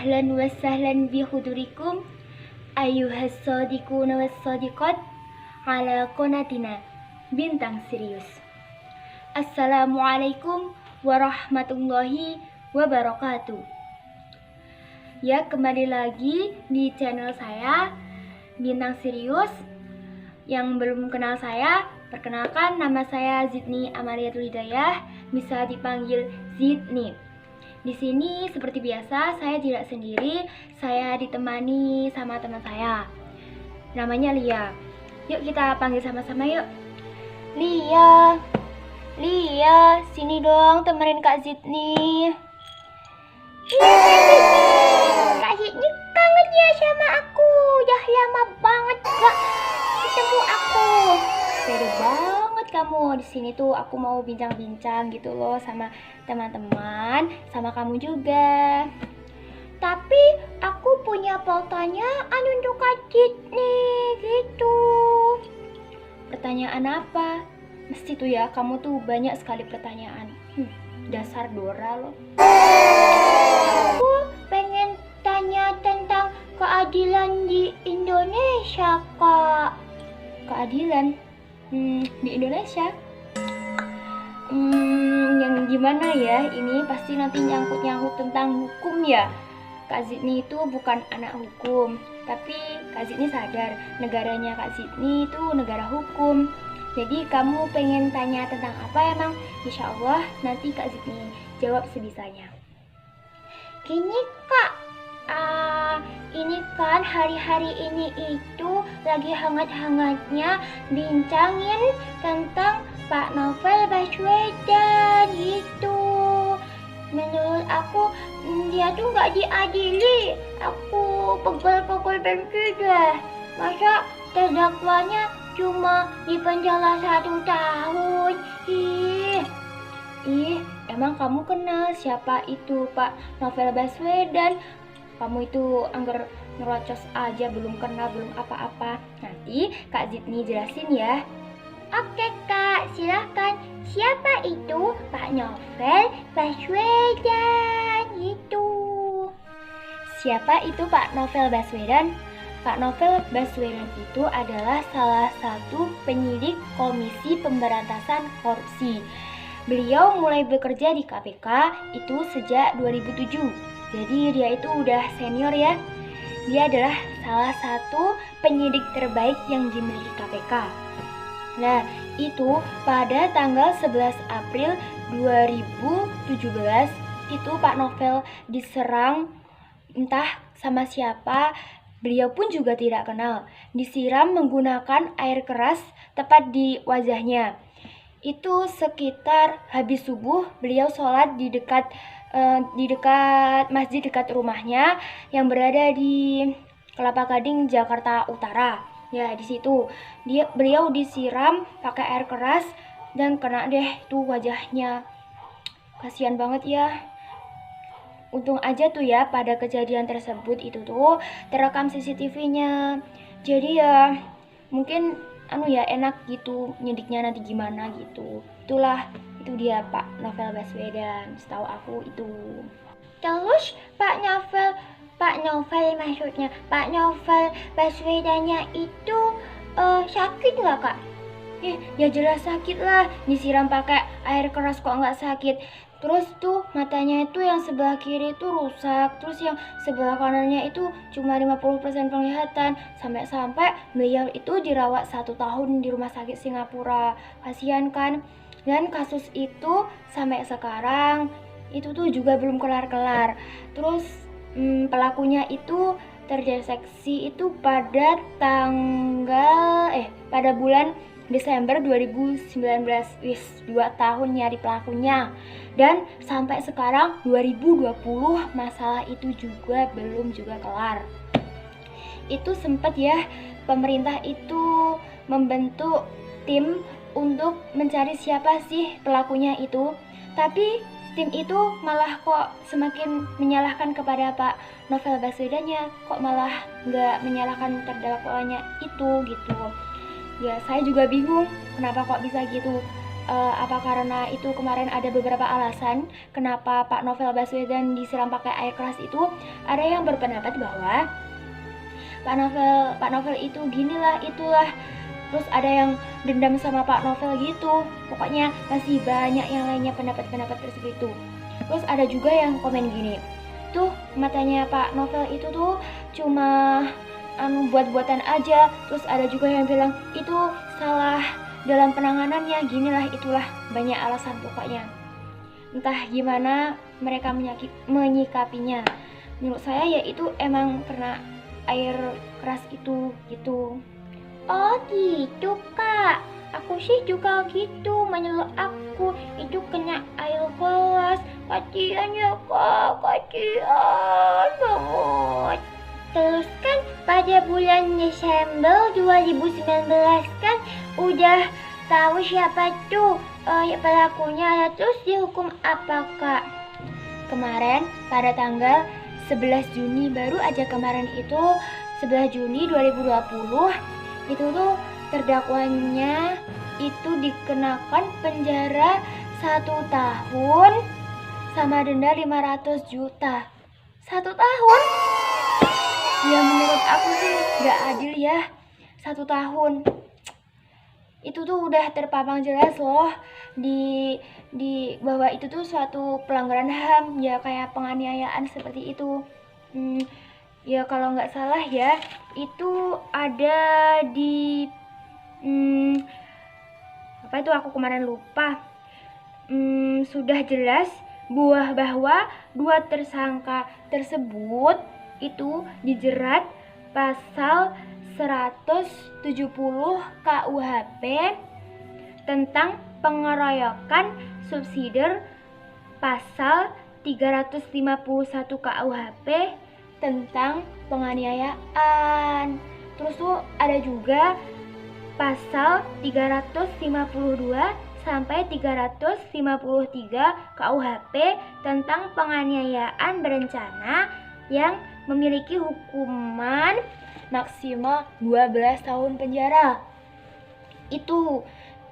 ahlan wa sahlan bi hudurikum ayyuhas sadiquna was sadiqat ala qanatina Bintang Serius. Assalamualaikum warahmatullahi wabarakatuh. Ya, kembali lagi di channel saya Bintang Serius. Yang belum kenal saya, perkenalkan, nama saya Zidni Amaliatul Hidayah, bisa dipanggil Zidni. Di sini seperti biasa saya tidak sendiri, saya ditemani sama teman saya. Namanya Lia. Yuk kita panggil sama-sama yuk. Lia, Lia, sini dong temenin Kak Zidni. Kak Zidni kangen ya sama aku. Udah lama banget gak ketemu aku. Pede banget kamu. Di sini tuh aku mau bincang-bincang gitu loh sama teman-teman, sama kamu juga. Tapi aku punya pertanyaan untuk Kak Zidni gitu. Pertanyaan apa? Mesti tuh ya, kamu tuh banyak sekali pertanyaan. Dasar Dora loh. Aku pengen tanya tentang keadilan di Indonesia, Kak. Keadilan? Di Indonesia? Yang gimana ya? Ini pasti nanti nyangkut-nyangkut tentang hukum ya. Kak Zidni itu bukan anak hukum, tapi Kak Zidni sadar negaranya Kak Zidni itu negara hukum. Jadi kamu pengen tanya tentang apa emang? Insya Allah nanti Kak Zidni jawab sebisanya. Gini Kak, ini kan hari-hari ini itu lagi hangat-hangatnya bincangin tentang Pak Novel Baswedan gitu. Menurut aku dia tuh gak diadili. Aku pegel-pegel benci deh. Masa terdakwanya cuma dipenjara 1 tahun. Emang kamu kenal siapa itu Pak Novel Baswedan? Kamu itu anggar ngerocos aja, belum kenal, belum apa-apa. Nanti Kak Zidni jelasin ya. Oke Kak, silahkan. Siapa itu Pak Novel Baswedan itu? Siapa itu Pak Novel Baswedan? Pak Novel Baswedan itu adalah salah satu penyidik Komisi Pemberantasan Korupsi. Beliau mulai bekerja di KPK itu sejak 2007. Jadi dia itu udah senior ya. Dia adalah salah satu penyidik terbaik yang dimiliki KPK. Nah, itu pada tanggal 11 April 2017 itu Pak Novel diserang entah sama siapa. Beliau pun juga tidak kenal. Disiram menggunakan air keras tepat di wajahnya. Itu sekitar habis subuh, beliau sholat di dekat masjid dekat rumahnya yang berada di Kelapa Gading, Jakarta Utara. Ya, di situ beliau disiram pakai air keras dan kena deh tuh wajahnya. Kasihan banget ya. Untung aja tuh ya pada kejadian tersebut itu tuh terekam CCTV-nya. Jadi ya mungkin enak gitu nyidiknya nanti gimana gitu. Itulah, itu dia Pak Novel Baswedan, setahu aku itu. Terus Pak Novel maksudnya Pak Novel Baswedannya itu sakit nggak Kak? Ya jelas sakit lah, disiram pakai air keras kok nggak sakit. Terus tuh matanya itu yang sebelah kiri itu rusak, terus yang sebelah kanannya itu cuma 50% penglihatan. Sampai-sampai beliau itu dirawat 1 tahun di rumah sakit Singapura. Kasihan kan? Dan kasus itu sampai sekarang itu tuh juga belum kelar-kelar. Terus pelakunya itu terdeteksi itu pada bulan Desember 2019. 2 tahun nyari pelakunya. Dan sampai sekarang 2020 masalah itu juga belum kelar. Itu sempat ya pemerintah itu membentuk tim untuk mencari siapa sih pelakunya itu. Tapi tim itu malah kok semakin menyalahkan kepada Pak Novel Baswedannya, kok malah nggak menyalahkan terdakwanya itu gitu. Ya saya juga bingung kenapa kok bisa gitu. Apa karena itu kemarin ada beberapa alasan kenapa Pak Novel Baswedan disiram pakai air keras itu? Ada yang berpendapat bahwa Pak Novel itu ginilah itulah. Terus ada yang dendam sama Pak Novel gitu. Pokoknya masih banyak yang lainnya pendapat-pendapat tersebut itu. Terus ada juga yang komen gini, tuh matanya Pak Novel itu tuh cuma buat-buatan aja. Terus ada juga yang bilang itu salah dalam penanganannya, ginilah itulah, banyak alasan pokoknya. Entah gimana mereka menyikapinya. Menurut saya ya itu emang karena air keras itu gitu. Oh gitu kak, aku sih juga gitu, menurut aku itu kena air keras. Kasian ya kak, kasian banget. Terus kan pada bulan Desember 2019 kan udah tahu siapa tuh pelakunya. Terus dihukum apa kak? Kemarin pada tanggal 11 Juni baru aja kemarin itu 11 Juni 2020 itu tuh terdakwanya itu dikenakan penjara 1 tahun sama denda 500 juta. 1 tahun? Ya menurut aku sih gak adil ya. 1 tahun itu tuh udah terpampang jelas loh di bahwa itu tuh suatu pelanggaran HAM ya, kayak penganiayaan seperti itu. Ya kalau nggak salah ya itu ada di apa itu aku kemarin lupa. Sudah jelas bahwa 2 tersangka tersebut itu dijerat pasal 170 KUHP tentang pengeroyokan, subsidiar pasal 351 KUHP tentang penganiayaan. Terus tuh ada juga pasal 352 sampai 353 KUHP tentang penganiayaan berencana yang memiliki hukuman maksimal 12 tahun penjara. Itu.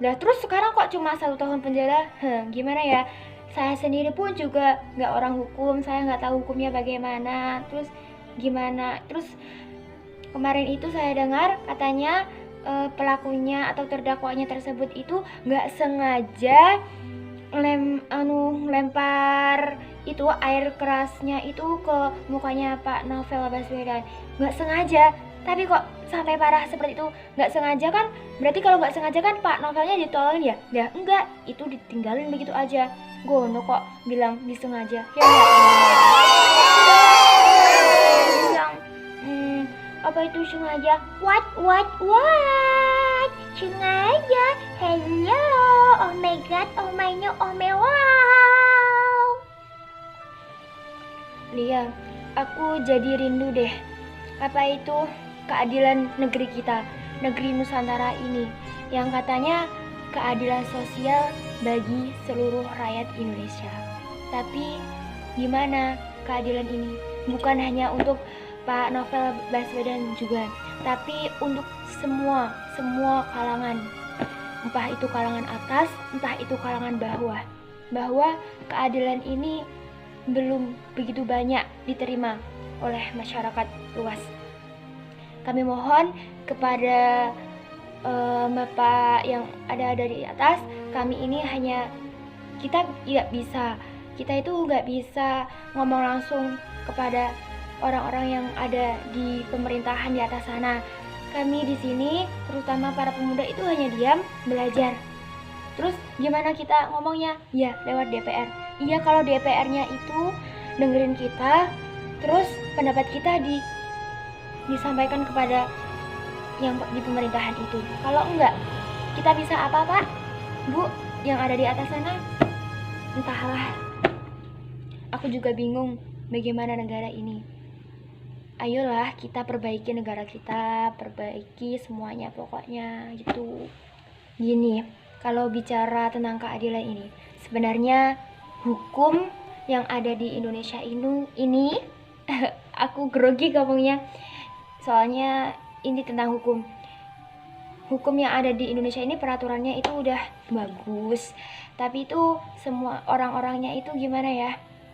Nah, terus sekarang kok cuma 1 tahun penjara? Gimana ya? Saya sendiri pun juga nggak orang hukum, saya nggak tahu hukumnya bagaimana. Terus gimana? Terus kemarin itu saya dengar katanya pelakunya atau terdakwanya tersebut itu nggak sengaja lempar itu air kerasnya itu ke mukanya Pak Novel Baswedan. Nggak sengaja, tapi kok sampai parah seperti itu. Nggak sengaja kan, berarti kalau nggak sengaja kan Pak Novelnya ditolongin ya? Ya enggak, itu ditinggalin begitu aja. Gono kok bilang disengaja. Ya enggak, bilang apa itu sengaja? What? Sengaja? Hello, oh my god, oh my no, oh my wow. Lia, aku jadi rindu deh. Apa itu keadilan negeri kita, negeri Nusantara ini, yang katanya keadilan sosial bagi seluruh rakyat Indonesia. Tapi gimana keadilan ini? Bukan hanya untuk Pak Novel Baswedan juga, tapi untuk semua kalangan. Entah itu kalangan atas, entah itu kalangan bawah. Bahwa keadilan ini belum begitu banyak diterima oleh masyarakat luas. Kami mohon kepada Bapak yang ada di atas, kami ini hanya kita itu nggak bisa ngomong langsung kepada orang-orang yang ada di pemerintahan di atas sana. Kami di sini, terutama para pemuda itu hanya diam belajar. Terus gimana kita ngomongnya? Ya lewat DPR. Iya, kalau DPR-nya itu dengerin kita, terus pendapat kita disampaikan kepada yang di pemerintahan itu. Kalau enggak, kita bisa apa Pak? Bu, yang ada di atas sana? Entahlah. Aku juga bingung bagaimana negara ini. Ayolah kita perbaiki negara kita, perbaiki semuanya pokoknya gitu. Gini, kalau bicara tentang keadilan ini, sebenarnya hukum yang ada di Indonesia ini aku grogi ngomongnya. Soalnya ini tentang hukum. hukum yang ada di Indonesia ini, peraturannya itu udah bagus, tapi itu semua orang-orangnya itu gimana ya,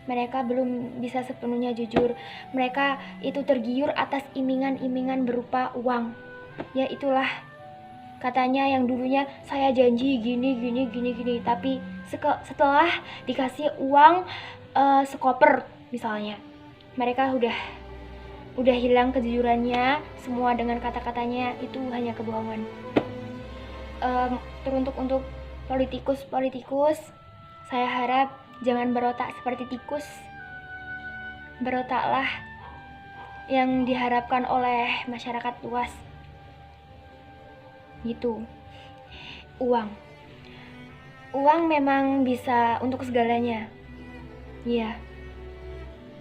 mereka belum bisa sepenuhnya jujur. Mereka itu tergiur atas iming-imingan berupa uang. Ya itulah, katanya yang dulunya saya janji gini, tapi setelah dikasih uang sekoper misalnya, mereka udah hilang kejujurannya. Semua dengan kata-katanya itu hanya kebohongan. Teruntuk untuk politikus, saya harap jangan berotak seperti tikus. Berotaklah yang diharapkan oleh masyarakat luas. Gitu. Uang memang bisa untuk segalanya. Iya.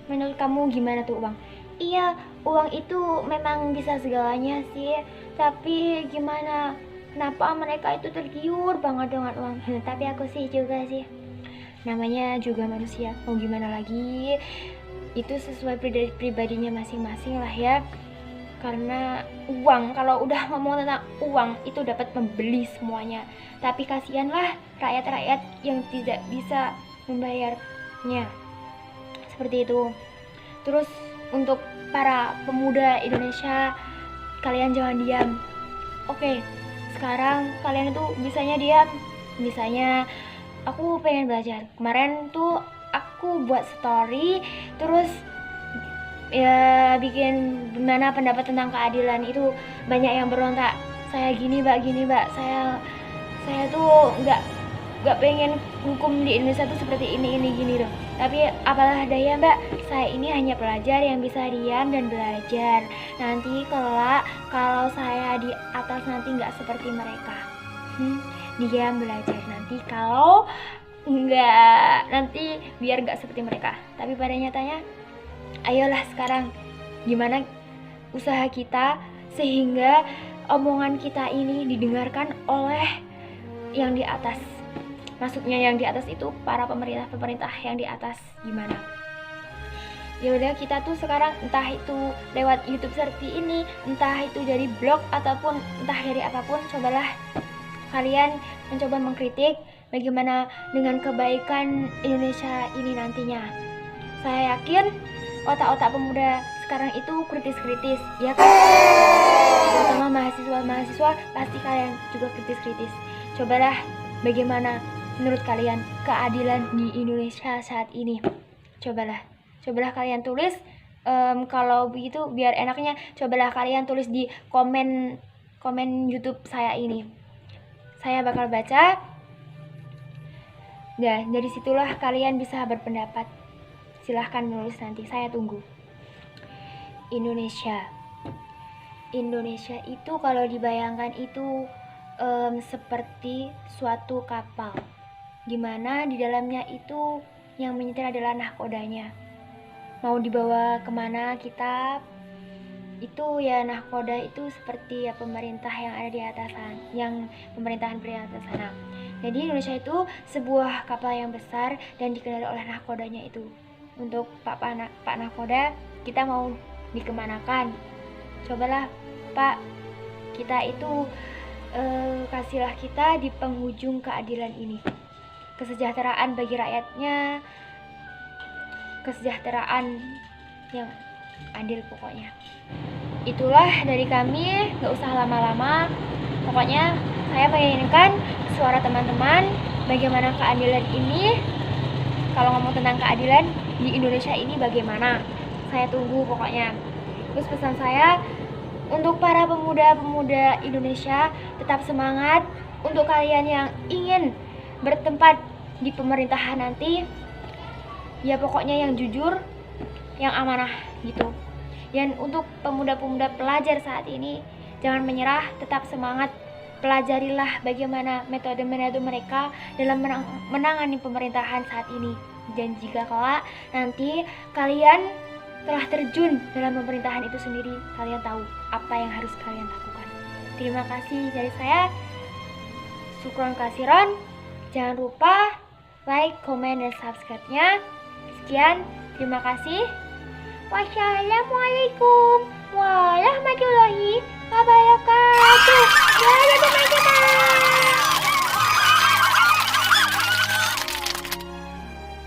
Menurut kamu gimana tuh uang? Iya, uang itu memang bisa segalanya sih. Tapi gimana? Kenapa mereka itu tergiur banget dengan uang? Tapi aku sih juga sih. Namanya juga manusia. Mau gimana lagi? Itu sesuai pribadinya masing-masing lah ya. Karena uang, kalau udah ngomong tentang uang itu dapat membeli semuanya. Tapi kasihanlah rakyat-rakyat yang tidak bisa membayarnya. Seperti itu. Terus untuk para pemuda Indonesia, kalian jangan diam. Oke, sekarang kalian itu bisanya diam. Misalnya aku pengen belajar. Kemarin tuh aku buat story, terus ya bikin gimana pendapat tentang keadilan itu, banyak yang berontak. Saya gini mbak, saya tuh nggak pengen hukum di Indonesia tuh seperti ini gini loh. Tapi apalah daya mbak, saya ini hanya pelajar yang bisa diam dan belajar. Nanti kelak kalau saya di atas nanti nggak seperti mereka. Diam belajar, nanti kalau nggak, nanti biar nggak seperti mereka. Tapi pada nyatanya, ayolah sekarang gimana usaha kita sehingga omongan kita ini didengarkan oleh yang di atas. Maksudnya yang di atas itu para pemerintah yang di atas. Gimana? Ya udah, kita tuh sekarang entah itu lewat YouTube seperti ini, entah itu dari blog ataupun entah dari apapun, cobalah kalian mencoba mengkritik bagaimana dengan kebaikan Indonesia ini nantinya. Saya yakin otak-otak pemuda sekarang itu kritis-kritis, ya kan? Terutama mahasiswa pasti kalian juga kritis-kritis. Cobalah bagaimana menurut kalian keadilan di Indonesia saat ini. Cobalah kalian tulis. Kalau begitu biar enaknya, cobalah kalian tulis di komen YouTube saya ini. Saya bakal baca. Nah, dari situlah kalian bisa berpendapat. Silahkan menulis nanti, saya tunggu. Indonesia itu kalau dibayangkan itu seperti suatu kapal, dimana di dalamnya itu yang menyetir adalah nahkodanya. Mau dibawa kemana kita, itu ya nahkoda itu seperti ya pemerintah yang ada di atasan, yang pemerintahan di atas sana. Jadi Indonesia itu sebuah kapal yang besar dan dikendali oleh nahkodanya itu. Untuk Pak Nahkoda, kita mau dikemanakan? Cobalah Pak, kita itu kasihlah kita di penghujung keadilan ini. Kesejahteraan bagi rakyatnya, kesejahteraan yang adil pokoknya. Itulah dari kami, gak usah lama-lama. Pokoknya saya menginginkan suara teman-teman bagaimana keadilan ini. Kalau ngomong tentang keadilan di Indonesia ini bagaimana, saya tunggu pokoknya. Terus pesan saya untuk para pemuda-pemuda Indonesia, tetap semangat. Untuk kalian yang ingin bertempat di pemerintahan nanti, ya pokoknya yang jujur, yang amanah gitu. Dan untuk pemuda-pemuda pelajar saat ini, jangan menyerah, tetap semangat. Pelajarilah bagaimana metode-metode mereka dalam menangani pemerintahan saat ini. Dan jika kelak nanti kalian telah terjun dalam pemerintahan itu sendiri, kalian tahu apa yang harus kalian lakukan. Terima kasih dari saya. Syukron kasiron. Jangan lupa like, komen, dan subscribe-nya. Sekian, terima kasih. Wassalamualaikum warahmatullahi wabarakatuh. Ya, teman-teman.